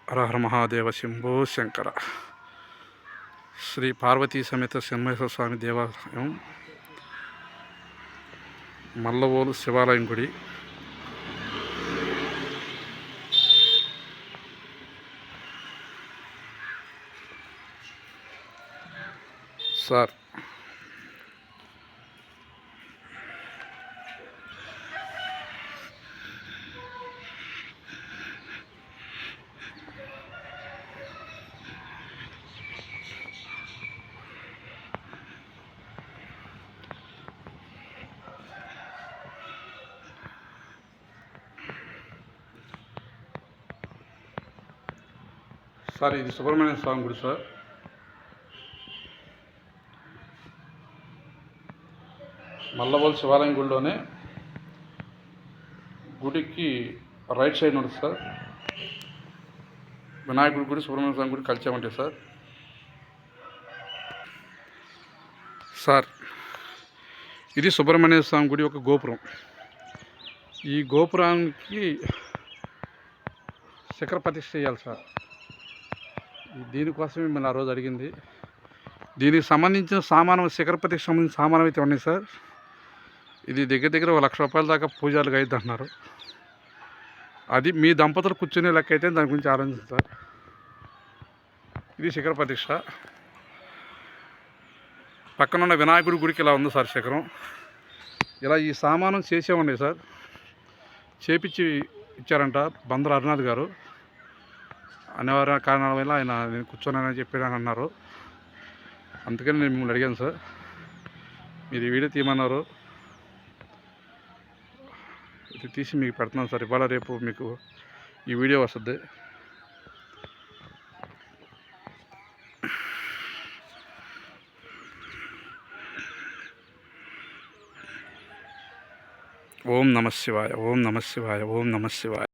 హరహర మహాదేవ శంభో శంకర. శ్రీ పార్వతీ సమేత శన్మేశ్వర స్వామి దేవాలయం, మల్లవోలు శివాలయం గుడి. సార్ సార్ ఇది సుబ్రహ్మణ్య స్వామి గుడి సార్. మల్లవోలు శివాలయం గుడిలోనే గుడికి రైట్ సైడ్ ఉంటుంది సార్. వినాయకుడి గుడి, సుబ్రహ్మణ్య స్వామి గుడి కలిసే ఉంటాయి సార్. సార్ ఇది సుబ్రహ్మణ్య స్వామి గుడి ఒక గోపురం. ఈ గోపురానికి శిఖర ప్రతిష్ఠ చేయాలి సార్. దీనికోసమే మేము ఆ రోజు అడిగింది. దీనికి సంబంధించిన సామానం, శిఖర ప్రతిష్ఠ సంబంధించిన సామానం అయితే ఉన్నాయి సార్. ఇది దగ్గర దగ్గర ₹1,00,000 దాకా పూజలకు అవుతుంది అంటున్నారు. అది మీ దంపతులు కూర్చునే లెక్క అయితే దాని గురించి ఆలోచించారు సార్. ఇది శిఖర ప్రతిష్ఠ. పక్కనున్న వినాయకుడి గుడికి ఇలా ఉంది సార్ శిఖరం. ఇలా ఈ సామానం చేసేవండి సార్. చేపించి ఇచ్చారంట బందరు అరునాథ్ గారు. అనివార్య కారణాల వల్ల ఆయన నేను కూర్చోనని చెప్పాడని అన్నారు. అందుకని నేను మిమ్మల్ని అడిగాను సార్. మీరు ఈ వీడియో తీయమన్నారు. ఇది తీసి మీకు పెడుతున్నాను సార్. ఇవాళ రేపు మీకు ఈ వీడియో వస్తుంది. ఓం నమః శివాయ, ఓం నమః శివాయ, ఓం నమః శివాయ.